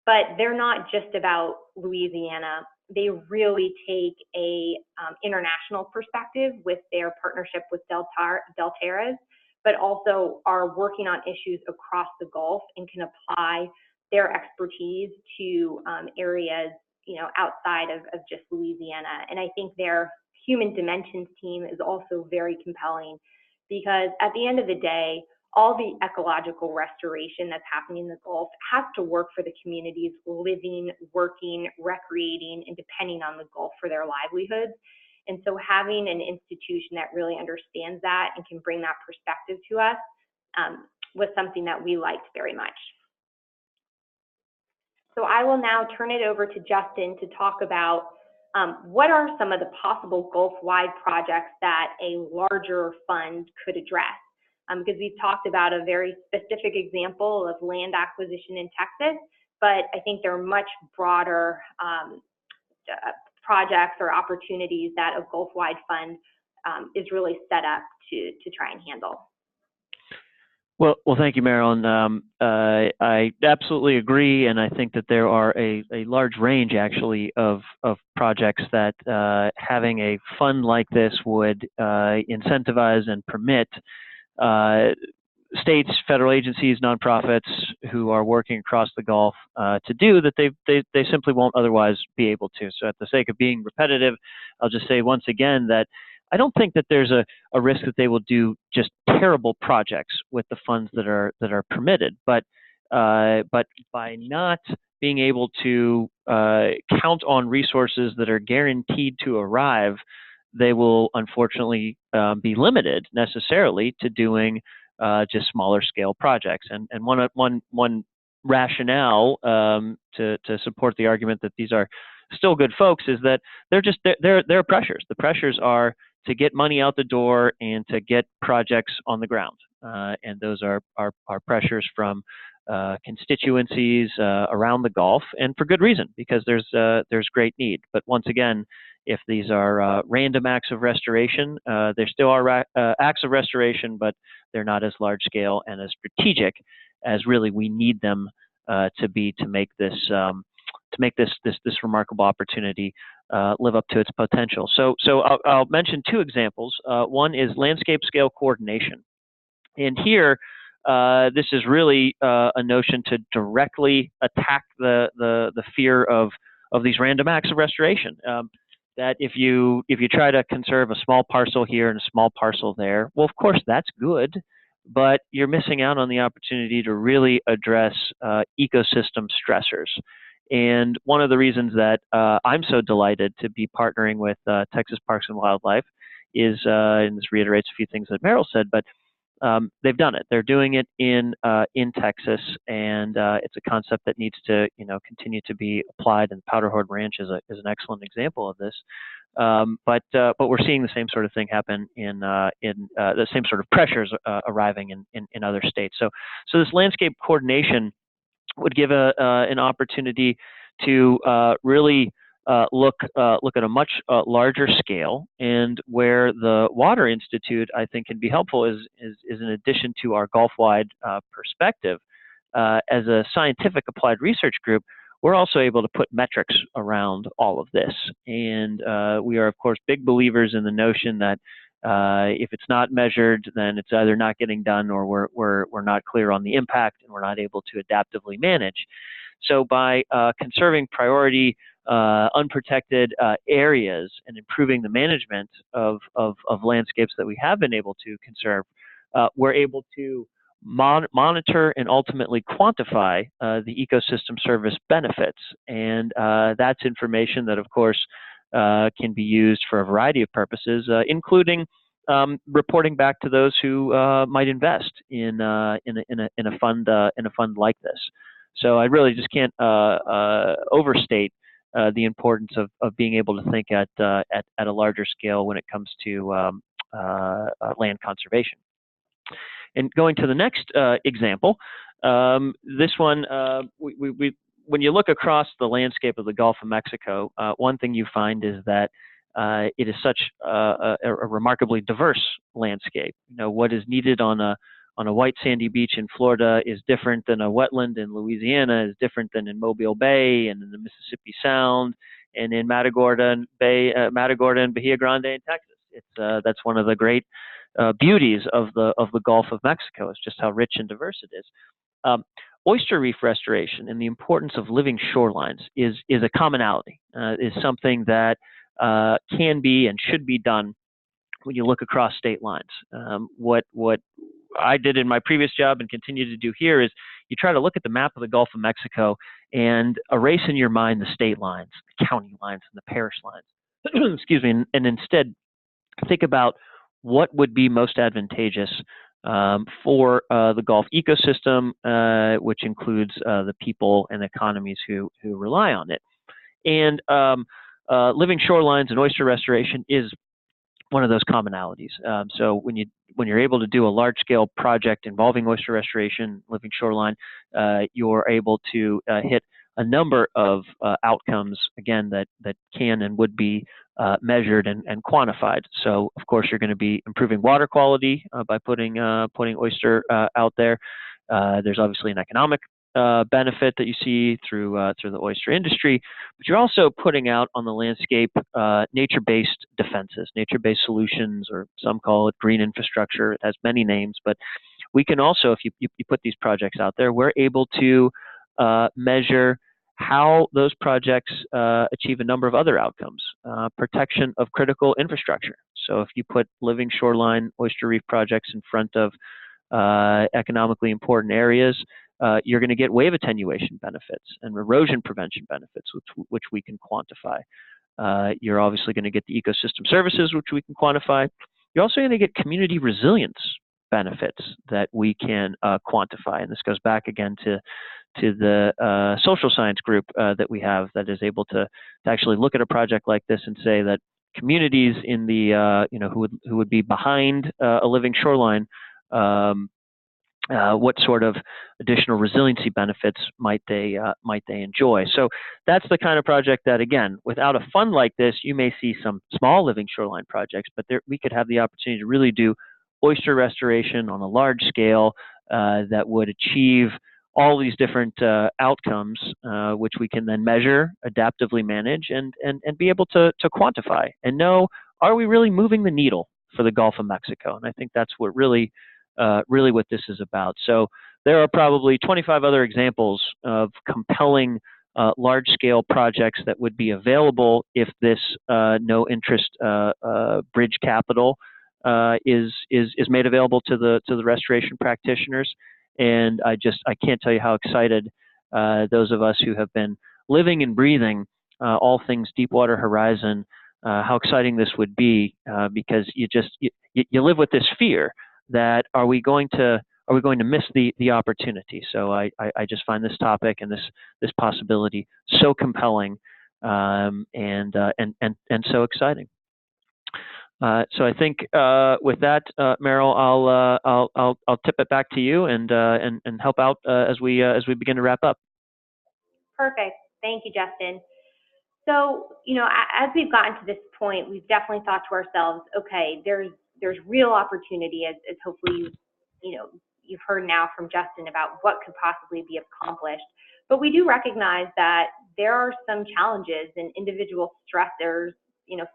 But they're not just about Louisiana. They really take a international perspective with their partnership with Deltares, but also are working on issues across the Gulf and can apply their expertise to areas, you know, outside of just Louisiana. And I think their Human Dimensions team is also very compelling, because at the end of the day, all the ecological restoration that's happening in the Gulf has to work for the communities living, working, recreating, and depending on the Gulf for their livelihoods. And so having an institution that really understands that and can bring that perspective to us was something that we liked very much. So I will now turn it over to Justin to talk about what are some of the possible Gulf-wide projects that a larger fund could address. Because we've talked about a very specific example of land acquisition in Texas, but I think there are much broader projects or opportunities that a Gulf-wide fund is really set up to try and handle. Well, thank you, Marilyn. I absolutely agree, and I think that there are a large range, actually, of projects that having a fund like this would incentivize and permit states, federal agencies, nonprofits who are working across the Gulf to do that they simply won't otherwise be able to. So, at the sake of being repetitive, I'll just say once again that I don't think that there's a risk that they will do just terrible projects with the funds that are permitted, but by not being able to count on resources that are guaranteed to arrive, they will unfortunately be limited necessarily to doing just smaller scale projects. And one rationale to support the argument that these are still good folks is that there are pressures. The pressures are to get money out the door and to get projects on the ground. And those are pressures from constituencies around the Gulf, and for good reason, because there's great need. But once again, if these are random acts of restoration, there still are acts of restoration, but they're not as large scale and as strategic as really we need them to be to make this remarkable opportunity live up to its potential. So I'll mention two examples. One is landscape scale coordination, and here this is really a notion to directly attack the fear of these random acts of restoration. That if you try to conserve a small parcel here and a small parcel there, well, of course that's good, but you're missing out on the opportunity to really address ecosystem stressors. And one of the reasons that I'm so delighted to be partnering with Texas Parks and Wildlife is, and this reiterates a few things that Meryl said, but they've done it. They're doing it in Texas, and it's a concept that needs to continue to be applied. And Powderhorn Ranch is an excellent example of this. But we're seeing the same sort of thing happen in the same sort of pressures arriving in other states. So this landscape coordination would give an opportunity to really look at a much larger scale, and where the Water Institute, I think, can be helpful is in addition to our Gulf-wide perspective, as a scientific applied research group, we're also able to put metrics around all of this. And we are, of course, big believers in the notion that if it's not measured, then it's either not getting done, or we're not clear on the impact, and we're not able to adaptively manage. So by conserving priority unprotected areas and improving the management of landscapes that we have been able to conserve, we're able to monitor and ultimately quantify the ecosystem service benefits. And that's information that, of course, can be used for a variety of purposes, including reporting back to those who might invest in a fund like this. So I really just can't overstate the importance of being able to think at a larger scale when it comes to land conservation. And going to the next example, this one, when you look across the landscape of the Gulf of Mexico, one thing you find is that it is such a remarkably diverse landscape. What is needed on a white sandy beach in Florida is different than a wetland in Louisiana, is different than in Mobile Bay and in the Mississippi Sound and in Matagorda and Bahia Grande in Texas. That's one of the great beauties of the Gulf of Mexico, is just how rich and diverse it is. Oyster reef restoration and the importance of living shorelines is a commonality, is something that can be and should be done when you look across state lines. What I did in my previous job and continue to do here is you try to look at the map of the Gulf of Mexico and erase in your mind the state lines, the county lines, and the parish lines. Excuse me, and instead think about what would be most advantageous for the Gulf ecosystem, which includes the people and economies who rely on it. And living shorelines and oyster restoration is one of those commonalities. So when you're able to do a large-scale project involving oyster restoration, living shoreline, you're able to hit a number of outcomes, again, that can and would be measured and quantified. So, of course, you're going to be improving water quality by putting oyster out there. There's obviously an economic benefit that you see through the oyster industry, but you're also putting out on the landscape nature-based defenses, nature-based solutions, or some call it green infrastructure. It has many names, but we can also, if you put these projects out there, we're able to measure how those projects achieve a number of other outcomes. Protection of critical infrastructure. So if you put living shoreline oyster reef projects in front of economically important areas, you're going to get wave attenuation benefits and erosion prevention benefits, which we can quantify. You're obviously going to get the ecosystem services, which we can quantify. You're also going to get community resilience benefits that we can quantify. And this goes back again to the social science group that we have, that is able to actually look at a project like this and say that communities in the who would be behind a living shoreline what sort of additional resiliency benefits might they enjoy? So that's the kind of project that, again, without a fund like this, you may see some small living shoreline projects, but we could have the opportunity to really do oyster restoration on a large scale that would achieve all these different outcomes, which we can then measure, adaptively manage, and be able to quantify and know, are we really moving the needle for the Gulf of Mexico? And I think that's what really what this is about. So there are probably 25 other examples of compelling large-scale projects that would be available if this no-interest bridge capital is made available to the restoration practitioners. And I can't tell you how excited those of us who have been living and breathing all things Deepwater Horizon, how exciting this would be, because you live with this fear that are we going to miss the opportunity? So I just find this topic and this possibility so compelling, and so exciting. So I think with that, Meryl, I'll tip it back to you and help out as we begin to wrap up. Perfect. Thank you, Justin. So, as we've gotten to this point, we've definitely thought to ourselves, okay, there's real opportunity, as hopefully you've heard now from Justin about what could possibly be accomplished. But we do recognize that there are some challenges and individual stressors,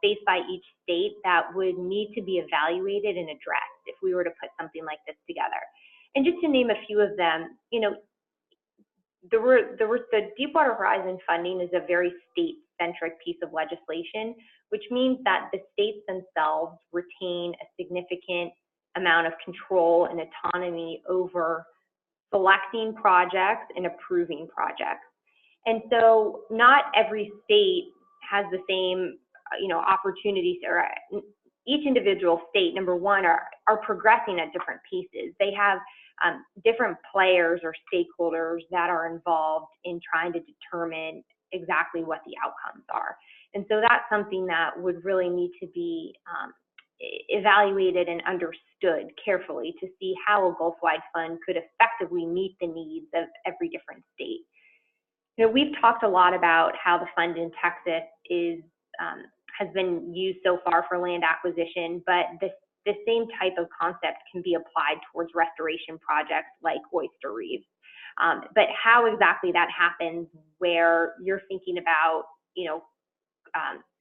faced by each state that would need to be evaluated and addressed if we were to put something like this together. And just to name a few of them, the Deepwater Horizon funding is a very state-centric piece of legislation, which means that the states themselves retain a significant amount of control and autonomy over selecting projects and approving projects. And so not every state has the same, opportunities, or each individual state, number one, are progressing at different pieces. They have different players or stakeholders that are involved in trying to determine exactly what the outcomes are. And so that's something that would really need to be evaluated and understood carefully to see how a Gulf-wide fund could effectively meet the needs of every different state. We've talked a lot about how the fund in Texas has been used so far for land acquisition, but the same type of concept can be applied towards restoration projects like oyster reefs. But how exactly that happens, where you're thinking about,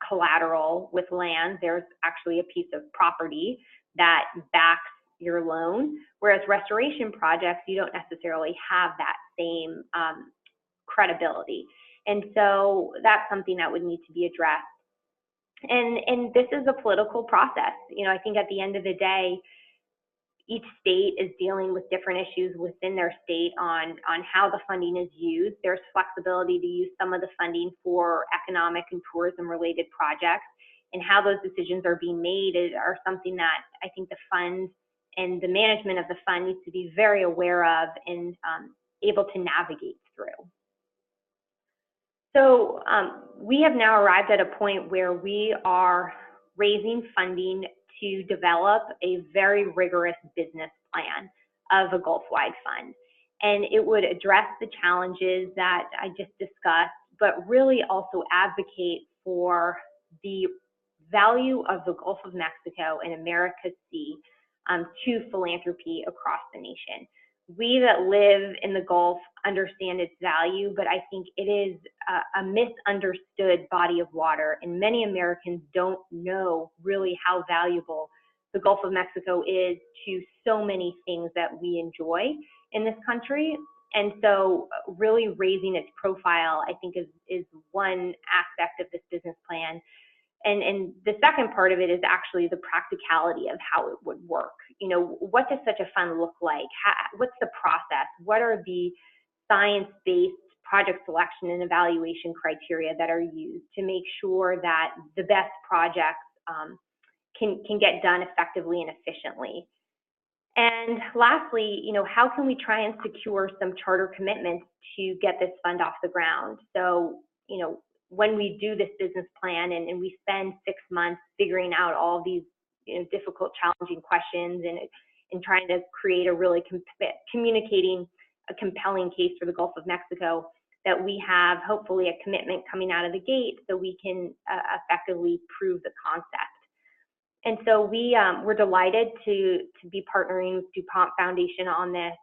collateral with land, there's actually a piece of property that backs your loan, whereas restoration projects, you don't necessarily have that same credibility. And so that's something that would need to be addressed. And this is a political process. I think at the end of the day, each state is dealing with different issues within their state on how the funding is used. There's flexibility to use some of the funding for economic and tourism related projects, and how those decisions are being made are something that I think the fund and the management of the fund needs to be very aware of and able to navigate through. So we have now arrived at a point where we are raising funding to develop a very rigorous business plan of a Gulf-wide fund. And it would address the challenges that I just discussed, but really also advocate for the value of the Gulf of Mexico and America's Sea to philanthropy across the nation. We that live in the Gulf understand its value, but I think it is a misunderstood body of water, and many Americans don't know really how valuable the Gulf of Mexico is to so many things that we enjoy in this country. And so really raising its profile, I think, is one aspect of this business plan. And the second part of it is actually the practicality of how it would work. What does such a fund look like? What's the process? What are the science-based project selection and evaluation criteria that are used to make sure that the best projects can get done effectively and efficiently? And lastly, how can we try and secure some charter commitments to get this fund off the ground? So, when we do this business plan and we spend 6 months figuring out all these difficult, challenging questions in trying to create a really communicating a compelling case for the Gulf of Mexico, that we have hopefully a commitment coming out of the gate so we can effectively prove the concept. And so we're delighted to be partnering with DuPont Foundation on this.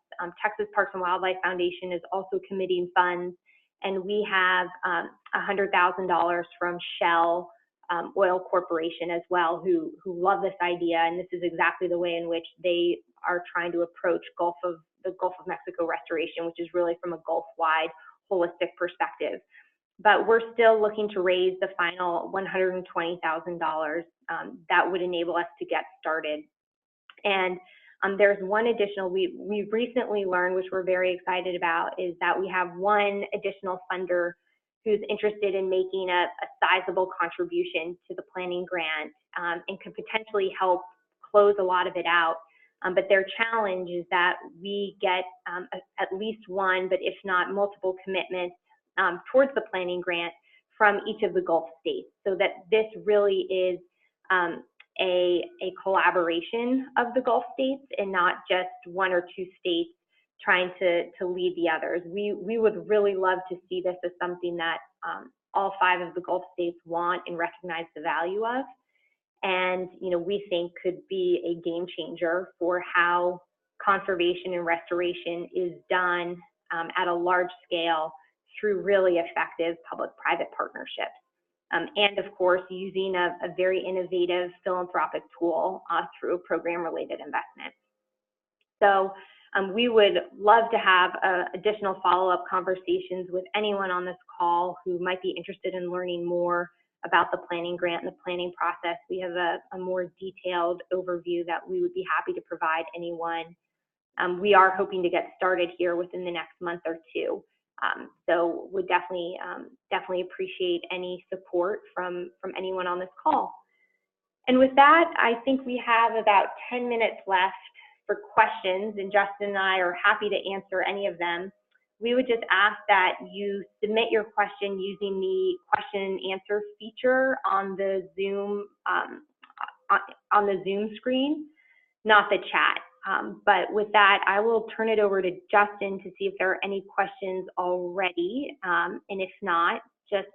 Texas Parks and Wildlife Foundation is also committing funds, and we have $100,000 from Shell Oil Corporation as well, who love this idea, and this is exactly the way in which they are trying to approach the Gulf of Mexico restoration, which is really from a Gulf-wide holistic perspective. But we're still looking to raise the final $120,000 that would enable us to get started. And there's one additional, we recently learned, which we're very excited about, is that we have one additional funder who's interested in making a sizable contribution to the planning grant and could potentially help close a lot of it out. But their challenge is that we get at least one, but if not multiple commitments towards the planning grant from each of the Gulf states, so that this really is a collaboration of the Gulf states and not just one or two states trying to lead the others. We would really love to see this as something that all 5 of the Gulf states want and recognize the value of, and we think could be a game changer for how conservation and restoration is done at a large scale through really effective public-private partnerships. And of course, using a very innovative philanthropic tool through a program-related investment. So we would love to have additional follow-up conversations with anyone on this call who might be interested in learning more about the planning grant and the planning process. We have a more detailed overview that we would be happy to provide anyone. We are hoping to get started here within the next month or two. So would definitely appreciate any support from anyone on this call. And with that, I think we have about 10 minutes left for questions, and Justin and I are happy to answer any of them. We would just ask that you submit your question using the question and answer feature on the Zoom screen, not the chat. But with that, I will turn it over to Justin to see if there are any questions already, and if not, just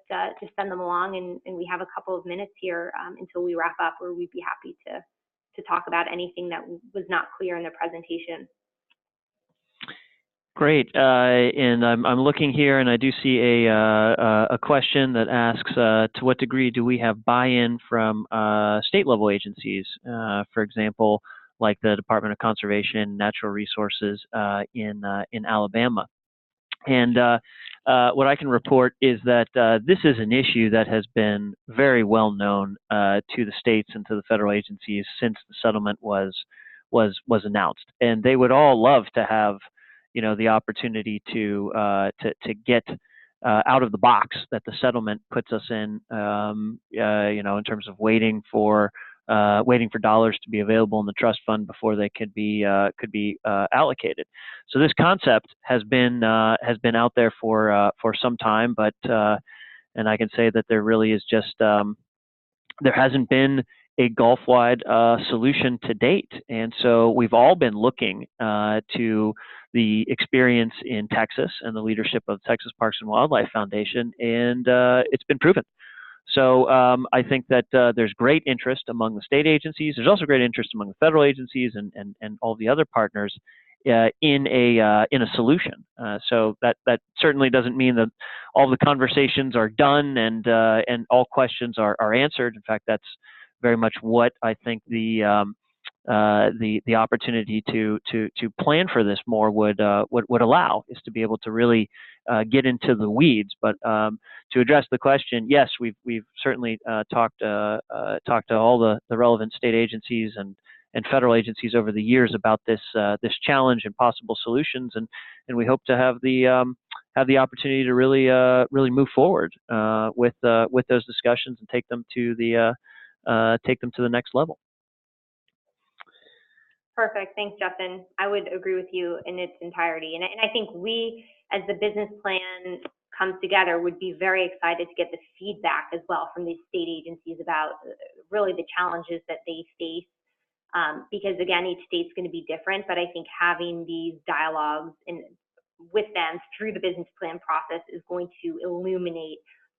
send them along, and we have a couple of minutes here until we wrap up, where we'd be happy to talk about anything that was not clear in the presentation. Great, and I'm looking here, and I do see a question that asks, to what degree do we have buy-in from state-level agencies, for example, like the Department of Conservation and Natural Resources in Alabama? And what I can report is that this is an issue that has been very well known to the states and to the federal agencies since the settlement was announced, and they would all love to have the opportunity to get out of the box that the settlement puts us in, in terms of waiting for dollars to be available in the trust fund before they could be allocated. So this concept has been out there for some time, but and I can say that there really is just there hasn't been a Gulf-wide solution to date, and so we've all been looking to the experience in Texas and the leadership of Texas Parks and Wildlife Foundation, and it's been proven. So I think that there's great interest among the state agencies. There's also great interest among the federal agencies and all the other partners in a solution. So that certainly doesn't mean that all the conversations are done and all questions are answered. In fact, that's very much what I think the opportunity to plan for this more would allow, is to be able to really get into the weeds. But to address the question, yes, we've certainly talked to all the relevant state agencies and federal agencies over the years about this challenge and possible solutions, and we hope to have the opportunity to really move forward with those discussions and take them to the next level. Perfect. Thanks, Justin. I would agree with you in its entirety. And I think we, as the business plan comes together, would be very excited to get the feedback as well from these state agencies about really the challenges that they face because again, each state's going to be different, but I think having these dialogues with them through the business plan process is going to illuminate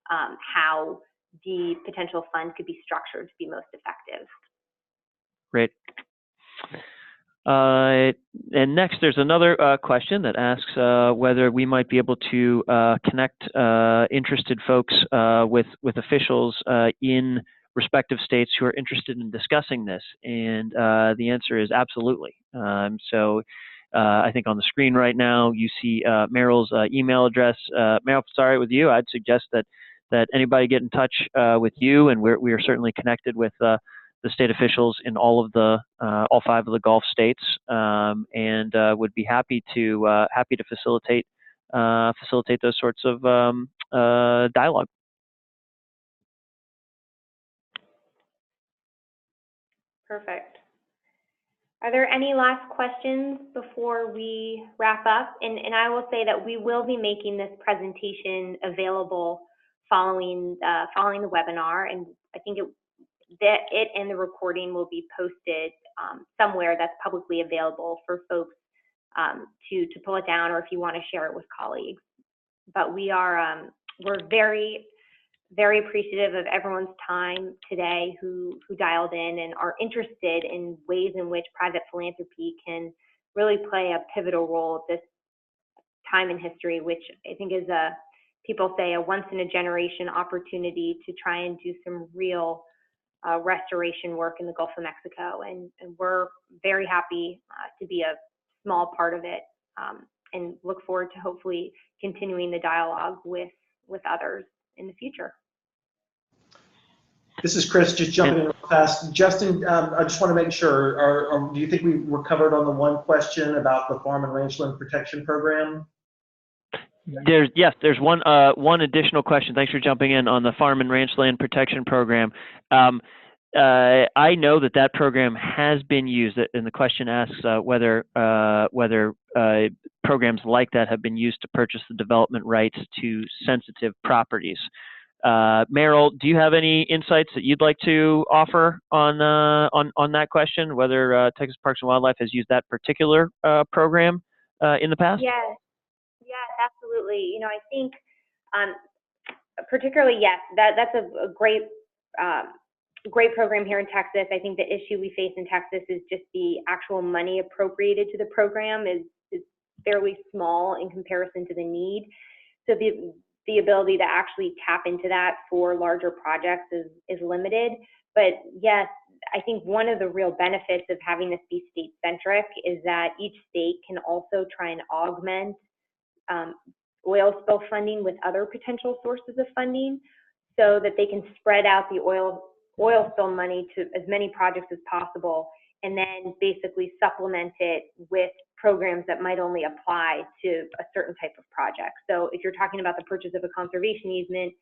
how the potential fund could be structured to be most effective. Great. And next, there's another question that asks whether we might be able to connect interested folks with officials in respective states who are interested in discussing this. And the answer is absolutely. So I think on the screen right now, you see Meryl's email address. Meryl, sorry, with you, I'd suggest that anybody get in touch with you, and we are certainly connected with the state officials in all 5 of the Gulf states, and would be happy to facilitate those sorts of dialogue. Perfect. Are there any last questions before we wrap up? And I will say that we will be making this presentation available following the webinar, and I think it and the recording will be posted somewhere that's publicly available for folks to pull it down, or if you want to share it with colleagues. But we're very, very appreciative of everyone's time today who dialed in and are interested in ways in which private philanthropy can really play a pivotal role at this time in history, which I think is people say a once in a generation opportunity to try and do some real restoration work in the Gulf of Mexico, and we're very happy to be a small part of it, and look forward to hopefully continuing the dialogue with others in the future. This is Chris, just jumping in real fast. Justin, I just want to make sure, do you think we were covered on the one question about the Farm and Rangeland Protection Program? There's one additional question. Thanks for jumping in on the Farm and Rangeland Protection Program. I know that program has been used, and the question asks whether programs like that have been used to purchase the development rights to sensitive properties. Meryl, do you have any insights that you'd like to offer on that question? Whether Texas Parks and Wildlife has used that particular program in the past? Yes, absolutely. I think particularly, yes, that's a great program here in Texas. I think the issue we face in Texas is just the actual money appropriated to the program is fairly small in comparison to the need. So the ability to actually tap into that for larger projects is limited. But yes, I think one of the real benefits of having this be state-centric is that each state can also try and augment oil spill funding with other potential sources of funding, so that they can spread out the oil spill money to as many projects as possible, and then basically supplement it with programs that might only apply to a certain type of project. So if you're talking about the purchase of a conservation easement,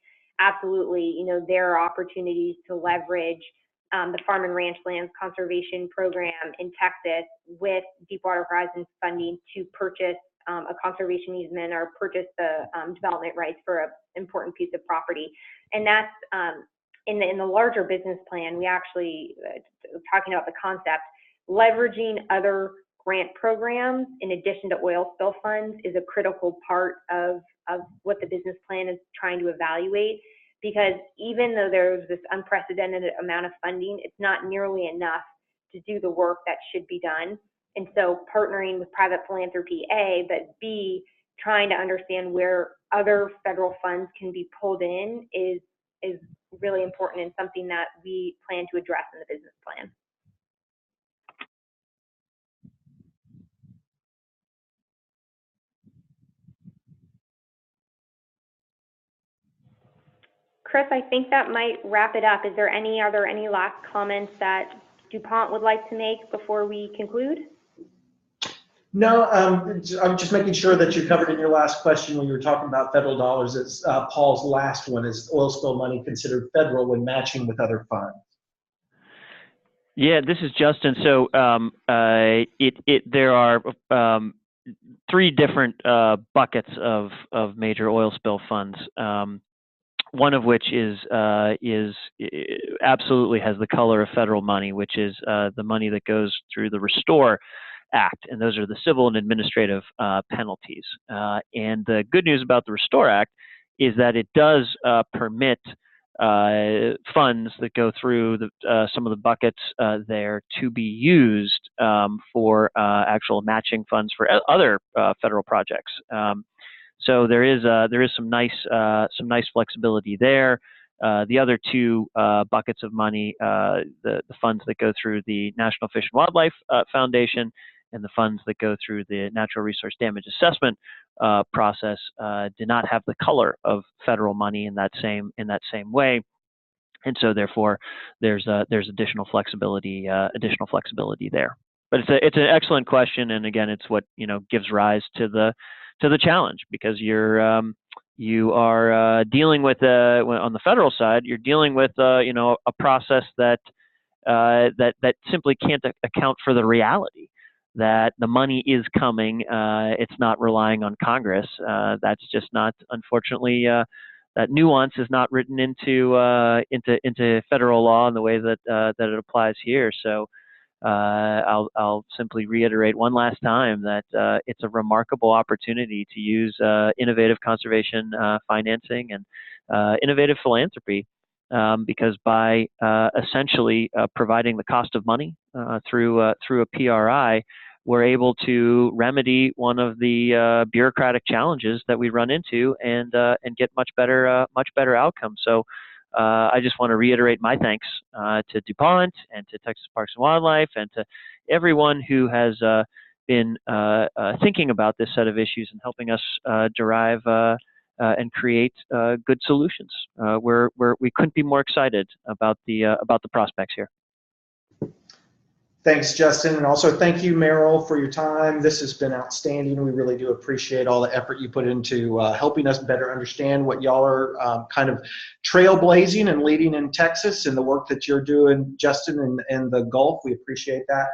absolutely, there are opportunities to leverage the Farm and Ranch Lands Conservation Program in Texas with Deepwater Horizon funding to purchase a conservation easement or purchase the development rights for an important piece of property. And that's in the larger business plan, we actually, talking about the concept, leveraging other grant programs in addition to oil spill funds is a critical part of what the business plan is trying to evaluate, because even though there's this unprecedented amount of funding, it's not nearly enough to do the work that should be done. And so partnering with private philanthropy, A, but B, trying to understand where other federal funds can be pulled in is really important, and something that we plan to address in the business plan. Chris, I think that might wrap it up. Are there any last comments that DuPont would like to make before we conclude? No, I'm just making sure that you covered in your last question when you were talking about federal dollars. It's Paul's last one: is oil spill money considered federal when matching with other funds? Yeah, this is Justin. So there are 3 different buckets of major oil spill funds. one of which is absolutely has the color of federal money, which is the money that goes through the Restore Act, and those are the civil and administrative penalties. And the good news about the Restore Act is that it does permit funds that go through some of the buckets there to be used for actual matching funds for other federal projects. So there is some nice flexibility there. The other two buckets of money, the funds that go through the National Fish and Wildlife Foundation and the funds that go through the Natural Resource Damage Assessment process, do not have the color of federal money in that same way, and so therefore there's additional flexibility there. But it's an excellent question, and again, it's what gives rise to the challenge, because you are dealing with on the federal side, you're dealing with a process that simply can't account for the reality that the money is coming. It's not relying on Congress. That's just not, unfortunately, that nuance is not written into federal law in the way that it applies here. So I'll simply reiterate one last time that it's a remarkable opportunity to use innovative conservation financing and innovative philanthropy, because by essentially providing the cost of money through a PRI, we're able to remedy one of the bureaucratic challenges that we run into and get much better outcomes. So I just want to reiterate my thanks to DuPont and to Texas Parks and Wildlife and to everyone who has been thinking about this set of issues and helping us derive and create good solutions. We couldn't be more excited about the prospects here. Thanks, Justin, and also thank you, Meryl, for your time. This has been outstanding. We really do appreciate all the effort you put into helping us better understand what y'all are kind of trailblazing and leading in Texas, and the work that you're doing, Justin, in the Gulf. We appreciate that.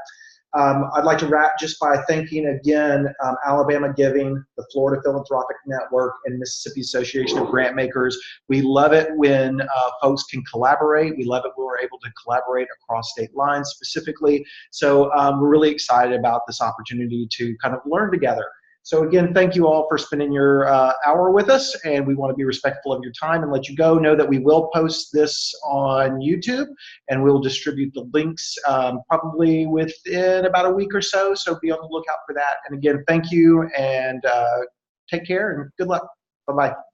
I'd like to wrap just by thanking again Alabama Giving, the Florida Philanthropic Network, and Mississippi Association of Grantmakers. We love it when folks can collaborate. We love it when we're able to collaborate across state lines specifically. So we're really excited about this opportunity to kind of learn together. So again, thank you all for spending your hour with us, and we want to be respectful of your time and let you go. Know that we will post this on YouTube, and we'll distribute the links probably within about a week or so, so be on the lookout for that. And again, thank you, and take care, and good luck. Bye-bye.